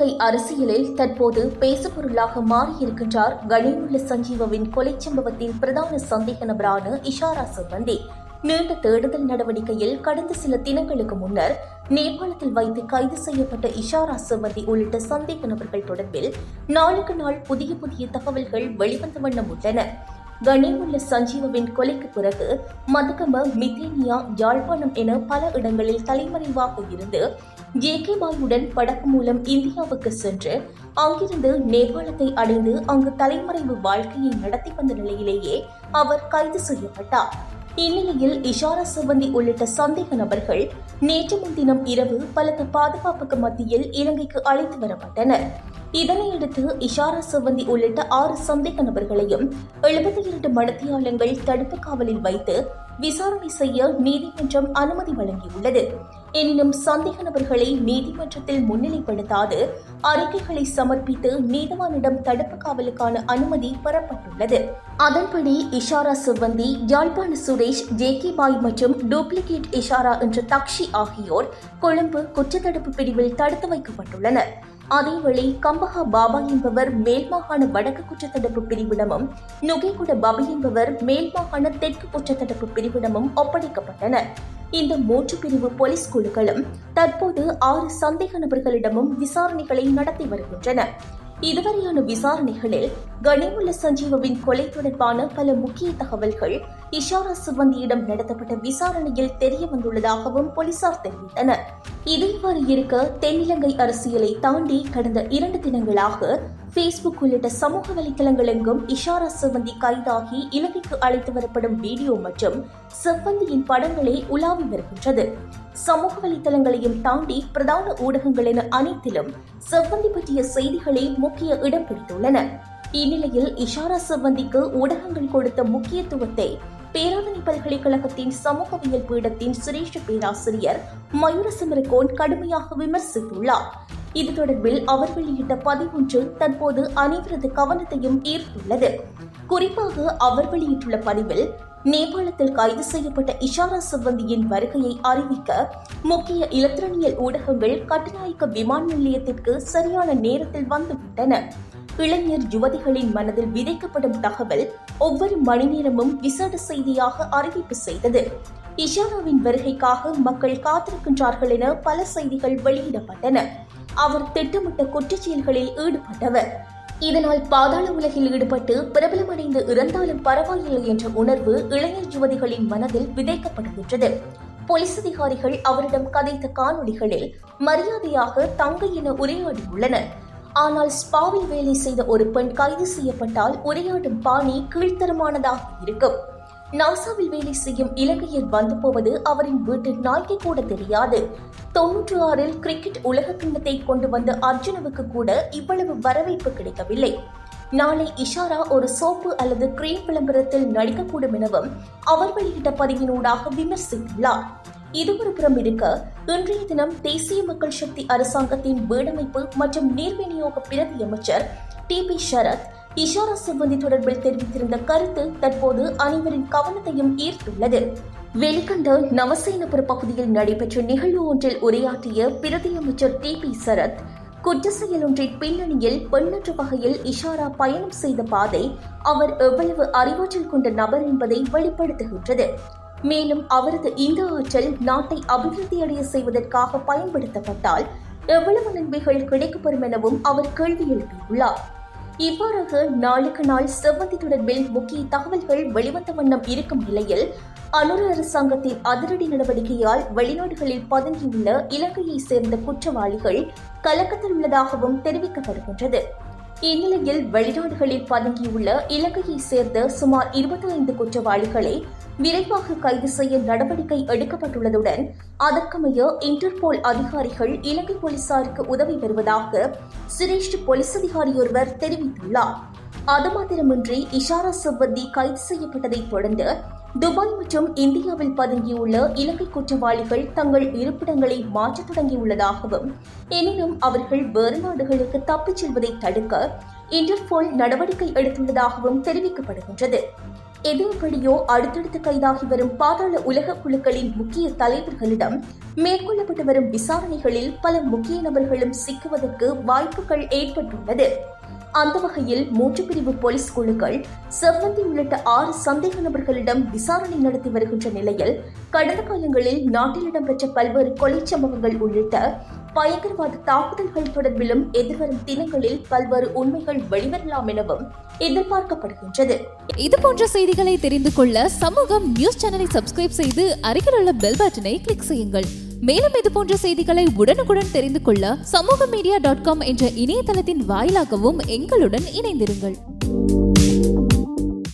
தென்னிலங்கை அரசியலில் தற்போது பேசுபொருளாக மாறியிருக்கின்றார் கனிமுல்ல சஞ்சீவவின் கொலை சம்பவத்தின் பிரதான சந்தேக நபரான இஷாரா சிவந்தி. நீண்ட தேடுதல் நடவடிக்கையில் கடந்த சில தினங்களுக்கு முன்னர் நேபாளத்தில் வைத்து கைது செய்யப்பட்ட இஷாரா சிவந்தி உள்ளிட்ட சந்தேக நபர்கள் தொடர்பில் நாளுக்கு நாள் புதிய புதிய தகவல்கள் வெளிவந்த வண்ணம் உள்ளன. கனிமுல்ல சஞ்சீவவின் கொலைக்கு பிறகு மதுகம, மித்தேனியா, யாழ்ப்பாணம் என பல இடங்களில் தலைமறைவாக இருந்து ஜேகேபாயுடன் படகு மூலம் இந்தியாவுக்கு சென்று அங்கிருந்து நேபாளத்தை அடைந்து அங்கு தலைமறைவு வாழ்க்கையை நடத்தி வந்த நிலையிலேயே அவர் கைது செய்யப்பட்டார். இந்நிலையில் இஷாரா சிவந்தி உள்ளிட்ட சந்தேக நபர்கள் நேற்று முன்தினம் இரவு பலத்த பாதுகாப்புக்கு மத்தியில் இலங்கைக்கு அழைத்து வரப்பட்டனர். இதனையடுத்து இஷாரா சிவந்தி உள்ளிட்ட 6 சந்தேக நபர்களையும் 72 மணித்தியாலங்கள் தடுப்பு காவலில் வைத்து விசாரணை செய்ய நீதிமன்றம் அனுமதி வழங்கியுள்ளது. எனினும் சந்தேக நபர்களை நீதிமன்றத்தில் முன்னிலைப்படுத்தாது அறிக்கைகளை சமர்ப்பித்து நீதவானிடம் தடுப்பு காவலுக்கான அனுமதி பெறப்பட்டுள்ளது. அதன்படி இஷாரா சிவந்தி, யாழ்ப்பாண சுரேஷ், ஜேகேபாய் மற்றும் டூப்ளிகேட் இஷாரா என்ற தக்ஷி ஆகியோர் கொழும்பு குற்றத்தடுப்பு பிரிவில் தடுத்து வைக்கப்பட்டுள்ளனர். அதேவேளை கம்பஹா பாபா என்பவர் மேல்மாகாண வடக்கு குற்றத்தடுப்பு பிரிவிடமும், நுகேகுட பாபி என்பவர் மேல்மாகாண தெற்கு குற்றத்தடுப்பு பிரிவிடமும் ஒப்படைக்கப்பட்டனர். இந்த 3 பிரிவு போலீஸ் குழுக்களும் தற்போது 6 சந்தேக நபர்களிடமும் விசாரணைகளை நடத்தி வருகின்றன. இதுவரையான விசாரணைகளில் கனிமுல்ல சஞ்சீவவின் கொலை தொடர்பான பல முக்கிய தகவல்கள் இஷாரா சிவந்தியிடம் நடத்தப்பட்ட விசாரணையில் தெரிய வந்துள்ளதாகவும் போலீசார் தெரிவித்தனர். இதைவாறு இருக்க தென்னிலங்கை அரசியலை தாண்டி கடந்த 2 தினங்களாக பேஸ்புக் உள்ளிட்ட சமூக வலைதளங்கள் எங்கும் இஷாரா சிவந்தி கைதாகி இலங்கைக்கு அழைத்து வரப்படும் வீடியோ மற்றும் சிவந்தியின் படங்களே உலாவி வருகின்றது. சமூக வலைதளங்களையும் தாண்டி பிரதான ஊடகங்கள் என அனைத்திலும் சிவந்தி பற்றிய செய்திகளே முக்கிய இடம் பிடித்துள்ளன. இந்நிலையில் இஷாரா சிவந்திக்கு ஊடகங்கள் கொடுத்த முக்கியத்துவத்தை பேராதனை பல்கலைக்கழகத்தின் சமூகவியல் பீடத்தின் சிரேஷ்ட பேராசிரியர் மயூரசமரகோன் கடுமையாக விமர்சித்துள்ளார். இது தொடர்பில் அவர் வெளியிட்ட பதிவொன்று தற்போது அனைவரது கவனத்தையும் ஈர்த்துள்ளது. குறிப்பாக அவர் வெளியிட்டுள்ள பதிவில், நேபாளத்தில் கைது செய்யப்பட்ட இஷாரா சிவந்தியின் வருகையை அறிவிக்க முக்கிய இலத்திரனியல் ஊடகங்கள் கட்டுநாயக்க விமான நிலையத்திற்கு சரியான நேரத்தில் வந்துவிட்டன. இளைஞர் யுவதிகளின் மனதில் விதைக்கப்படும் தகவல் ஒவ்வொரு மணி நேரமும் விசேட செய்தியாக அறிவிப்பு செய்தது. இஷாராவின் வருகைக்காக மக்கள் காத்திருக்கின்றார்கள் என பல செய்திகள் வெளியிடப்பட்டன. அவர் திட்டமிட்ட குற்றச்செயல்களில் ஈடுபட்டவர். இதனால் பாதாள உலகில் ஈடுபட்டு பிரபலமடைந்து இறந்தாலும் பரவாயில்லை என்ற உணர்வு இளைஞர் யுவதிகளின் மனதில் விதைக்கப்படுகின்றது. போலீஸ் அதிகாரிகள் அவரிடம் கதைத்த காணொலிகளில் மரியாதையாக தங்கை என உரையாடியுள்ளனர். ஆனால் ஸ்பாவில் வேலை செய்த ஒரு பெண் கைது செய்யப்பட்டால் உரையாடும் பாணி கீழ்த்தரமானதாக இருக்கும். நாசாவில் வேலை செய்யும் இலங்கையர் வந்து போவது அவரின் வீட்டு நாய்க்கு கூட தெரியாது. 96இல் கிரிக்கெட் உலக கிண்ணத்தை கொண்டு வந்த அர்ஜுனுவுக்கு கூட இவ்வளவு வரவேற்பு கிடைக்கவில்லை. நாளை இஷாரா ஒரு சோப்பு அல்லது கிரீம் விளம்பரத்தில் நடிக்கக்கூடும் எனவும் அவர் வெளியிட்ட பதிவினூடாக விமர்சித்துள்ளார். இதுவொரு புறம் இருக்க, இன்றைய தினம் தேசிய மக்கள் சக்தி அரசாங்கத்தின் வீடமைப்பு மற்றும் நீர் விநியோக பிரதி அமைச்சர் TP சரத் இஷாரா சிவந்தி தொடர்பில் தெரிவித்திருந்த கருத்து தற்போது அனைவரின் கவனத்தையும் ஈர்த்துள்ளது. வெளிக்கண்ட நவசேனபுர பகுதியில் நடைபெற்ற நிகழ்வு ஒன்றில் உரையாற்றிய பிரதி அமைச்சர் TP சரத், குற்ற செயல் ஒன்றின் பின்னணியில் பெண்ணற்ற வகையில் இஷாரா பயணம் செய்த பாதை அவர் எவ்வளவு அறிவாற்றல் கொண்ட நபர் என்பதை வெளிப்படுத்துகின்றது. மேலும் அவரது இந்த ஆற்றல் நாட்டை அபிவிருத்தியடைய செய்வதற்காக பயன்படுத்தப்பட்டால் எவ்வளவு நன்மைகள் கிடைக்கப்பெறும் எனவும் அவர் கேள்வி எழுப்பியுள்ளார். இவ்வாறாக நாளுக்கு நாள் சிவந்தி தொடர்பில் முக்கிய தகவல்கள் வெளிவந்த வண்ணம் இருக்கும் நிலையில், அனுர அரசாங்கத்தின் அதிரடி நடவடிக்கையால் வெளிநாடுகளில் பதுங்கியுள்ள இலங்கையை சேர்ந்த குற்றவாளிகள் கலக்கத்தில் உள்ளதாகவும் தெரிவிக்கப்படுகின்றது. இந்நிலையில் வெளிநாடுகளில் பதுங்கியுள்ள இலங்கையை சேர்ந்த சுமார் 25 குற்றவாளிகளை விரைவாக கைது செய்ய நடவடிக்கை எடுக்கப்பட்டுள்ளதுடன் அதற்கமைய இன்டர்போல் அதிகாரிகள் இலங்கை போலீசாருக்கு உதவி வருவதாக சிரேஷ்ட போலீஸ் அதிகாரியொருவர் தெரிவித்துள்ளார். அது மாத்திரமின்றி இஷாரா சிவந்தி கைது செய்யப்பட்டதைத் தொடர்ந்து துபாய் மற்றும் இந்தியாவில் பதுங்கியுள்ள இலங்கை குற்றவாளிகள் தங்கள் இருப்பிடங்களை மாற்றத் தொடங்கியுள்ளதாகவும், எனினும் அவர்கள் வேறு நாடுகளுக்கு தப்பிச் செல்வதை தடுக்க இன்டர்போல் நடவடிக்கை எடுத்துள்ளதாகவும் தெரிவிக்கப்படுகின்றது. எது எப்படியோ அடுத்தடுத்து கைதாகி வரும் பாதாள உலக குழுக்களின் முக்கிய தலைவர்களிடம் மேற்கொள்ளப்பட்டு வரும் விசாரணைகளில் பல முக்கிய நபர்களும் சிக்குவதற்கு வாய்ப்புகள் ஏற்பட்டுள்ளது. அந்த வகையில் 3 பிரிவு போலீஸ் குழுக்கள் செவ்வந்தி உள்ளிட்ட 6 சந்தேக நபர்களிடம் விசாரணை நடத்தி வருகின்ற நிலையில் கடந்த காலங்களில் நாட்டில் இடம்பெற்ற பல்வேறு கொலை சம்பவங்கள் உள்ளிட்ட பயங்கரவாத தாக்குதல்கள் தொடர்பிலும் எதிர்வரும் தினங்களில் பல்வேறு உண்மைகள் வெளிவரலாம் எனவும் எதிர்பார்க்கப்படுகின்றது. இதுபோன்ற செய்திகளை தெரிந்து கொள்ள சமூகம் நியூஸ் சேனலை சப்ஸ்கிரைப் செய்து அருகில் உள்ள பெல் பட்டனை கிளிக் செய்யுங்கள். மேலும் இது போன்ற செய்திகளை உடனுக்குடன் தெரிந்து கொள்ள சமூகமீடியா.com என்ற இணையதளத்தின் வாயிலாகவும் எங்களுடன் இணைந்திருங்கள்.